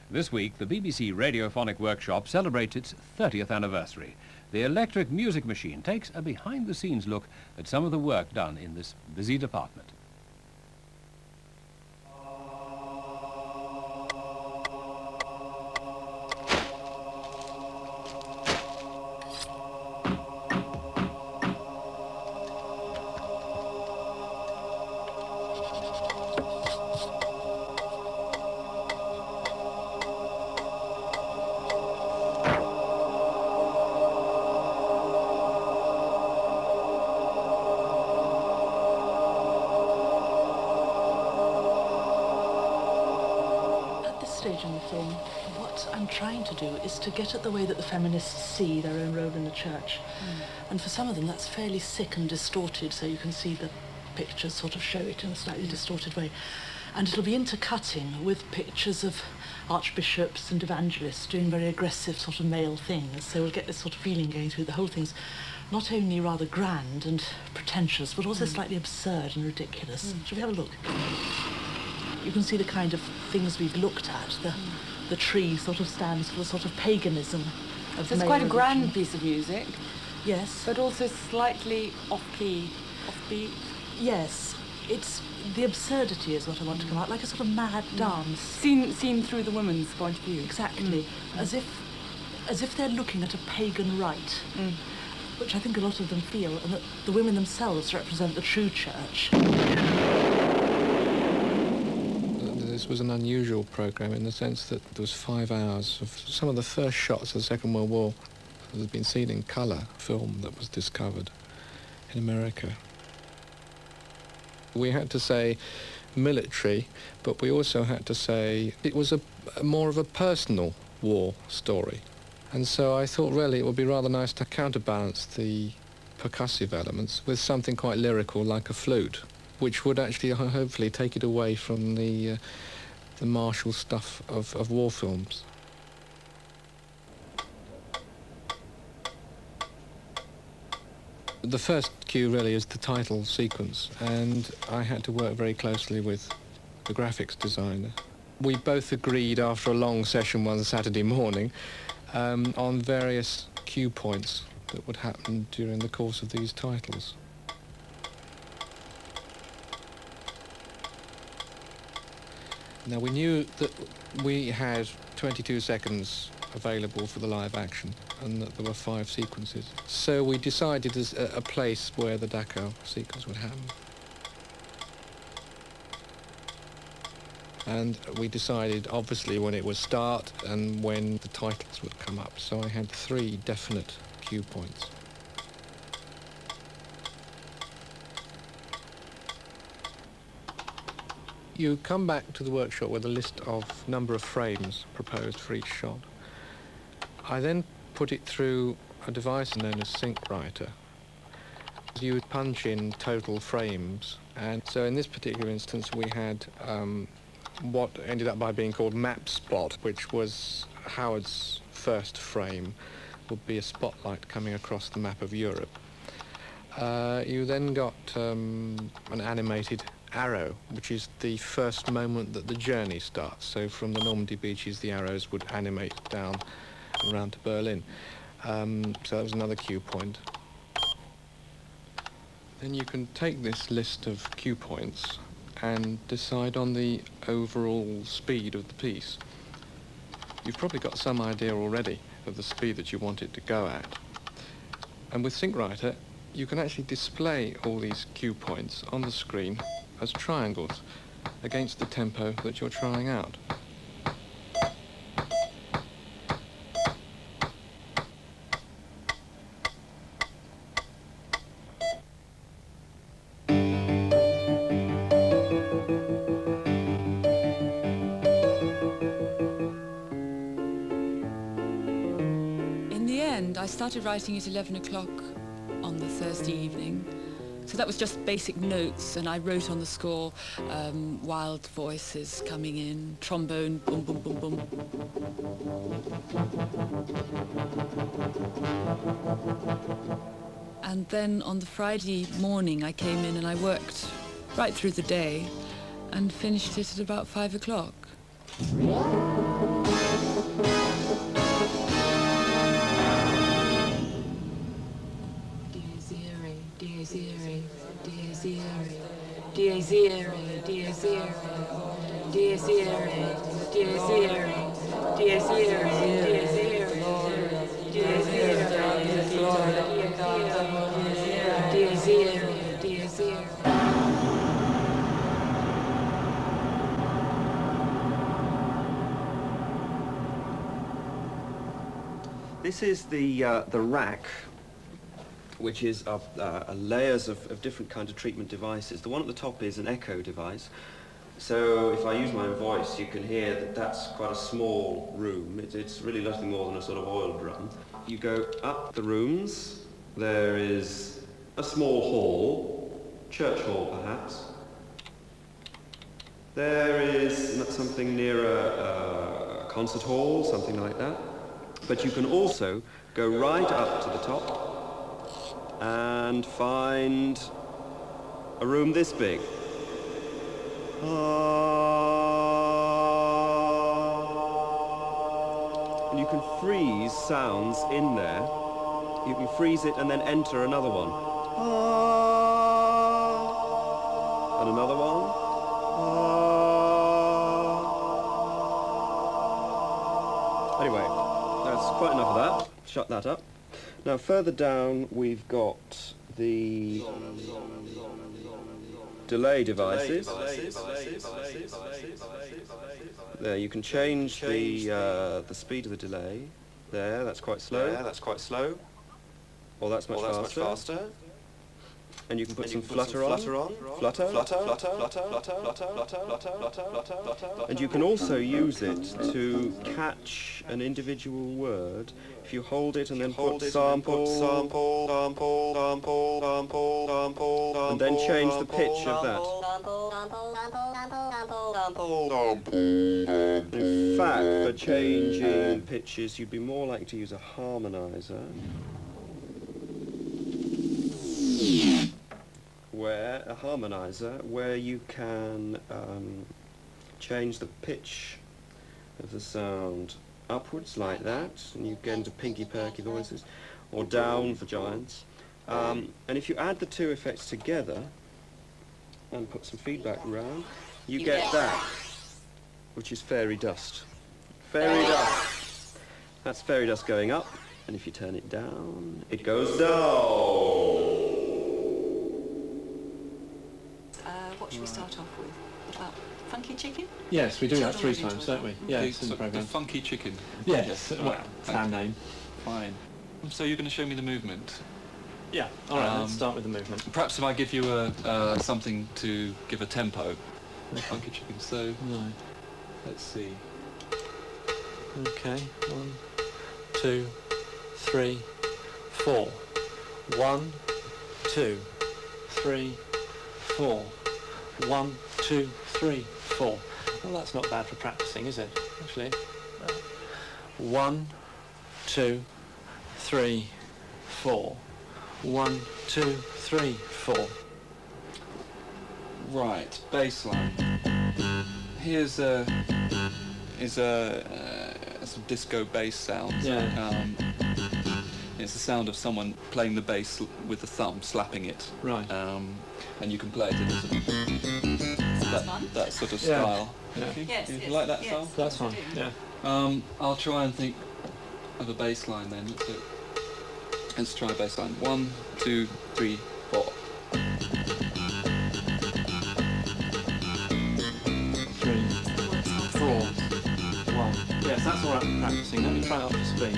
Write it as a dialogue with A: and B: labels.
A: This week, the BBC Radiophonic Workshop celebrates its 30th anniversary. The electric music machine takes a behind-the-scenes look at some of the work done in this busy department.
B: In the film, what I'm trying to do is to get at the way that the feminists see their own role in the church. And for some of them that's fairly sick and distorted, so you can see the pictures sort of show it in a slightly distorted way. And it'll be intercutting with pictures of archbishops and evangelists doing very aggressive sort of male things, so we'll get this sort of feeling going through. The whole thing's not only rather grand and pretentious, but also slightly absurd and ridiculous. Shall we have a look? You can see the kind of things we've looked at. The tree sort of stands for the sort of paganism of
C: so it's quite a grand piece of music.
B: Yes.
C: But also slightly off-key, offbeat.
B: Yes. It's the absurdity is what I want to come out, like a sort of mad dance.
C: Seen through the woman's point of view.
B: Exactly. As if they're looking at a pagan rite, which I think a lot of them feel, and that the women themselves represent the true church.
D: This was an unusual programme in the sense that there was 5 hours of some of the first shots of the Second World War that had been seen in colour film that was discovered in America. We had to say military, but we also had to say it was a more of a personal war story. And so I thought really it would be rather nice to counterbalance the percussive elements with something quite lyrical like a flute, which would actually hopefully take it away from the martial stuff of war films. The first cue really is the title sequence, and I had to work very closely with the graphics designer. We both agreed after a long session one Saturday morning on various cue points that would happen during the course of these titles. Now, we knew that we had 22 seconds available for the live action and that there were 5 sequences. So we decided as a place where the Dachau sequence would happen. And we decided, obviously, when it would start and when the titles would come up. So I had 3 definite cue points. You come back to the workshop with a list of number of frames proposed for each shot. I then put it through a device known as Sync Writer. You would punch in total frames, and so in this particular instance we had what ended up by being called Map Spot, which was Howard's first frame, would be a spotlight coming across the map of Europe. You then got an animated arrow, which is the first moment that the journey starts. So from the Normandy beaches, the arrows would animate down and round to Berlin. So that was another cue point. Then you can take this list of cue points and decide on the overall speed of the piece. You've probably got some idea already of the speed that you want it to go at. And with Sync Writer, you can actually display all these cue points on the screen as triangles against the tempo that you're trying out.
C: In the end, I started writing at 11 o'clock on the Thursday evening. So that was just basic notes, and I wrote on the score wild voices coming in, trombone, boom, boom, boom, boom. And then on the Friday morning I came in and I worked right through the day and finished it at about 5 o'clock. Irae, Dies Irae, Dies Irae, Dies Irae, Dies Irae, Dies Irae, Dies Irae, Dies Irae, Dies Irae, Dies Irae.
E: This is the rack, which is of layers of different kinds of treatment devices. The one at the top is an echo device. So if I use my own voice, you can hear that that's quite a small room. It's really nothing more than a sort of oil drum. You go up the rooms. There is a small hall, church hall perhaps. There is something near a concert hall, something like that. But you can also go right up to the top and find a room this big. And you can freeze sounds in there. You can freeze it and then enter another one. And another one. Anyway, that's quite enough of that. Shut that up. Now further down we've got the delay devices. There, you can change the speed of the delay. There, that's quite slow. Or that's much faster. And you can put some flutter on. Flutter. And you can also use it to catch an individual word. If you hold it and then put sample, and then change the pitch of that. In fact, for changing pitches, you'd be more likely to use a harmonizer. Where you can change the pitch of the sound upwards like that, and you get into pinky perky voices, or down for giants. And if you add the two effects together and put some feedback around, you get that, which is fairy dust. Fairy dust. That's fairy dust going up, and if you turn it down, it goes down.
F: What should we start off with? What about funky chicken?
D: Yes, we do that 3 times, don't we? Yeah, it's in the
G: The
D: programme.
G: funky chicken.
D: Yes, well, it's our name.
G: Fine. So you're going to show me the movement.
D: Yeah, all right, let's start with the movement.
G: Perhaps if I give you something to give a tempo. Funky chicken. So
D: Right.
G: let's see.
D: Okay, 1, 2, 3, 4. 1, 2, 3, 4. 1, 2, 3, 4. Well, that's not bad for practicing, is it? Actually. 1, 2, 3, 4. 1, 2, 3, 4.
G: Right, bass line. Here's some disco bass sound.
D: Yeah.
G: It's the sound of someone playing the bass with the thumb, slapping it.
D: Right.
G: And you can play it in that sort of style.
D: Yeah.
F: Yes,
G: You
F: yes,
G: like that
F: yes.
G: style?
D: That's fine, yeah.
G: I'll try and think of a bass line then. Let's try a bass line. 1, 2, 3, 4.
D: 3, 4, 1. Yes, that's all right for practicing. Let me try it up to speed.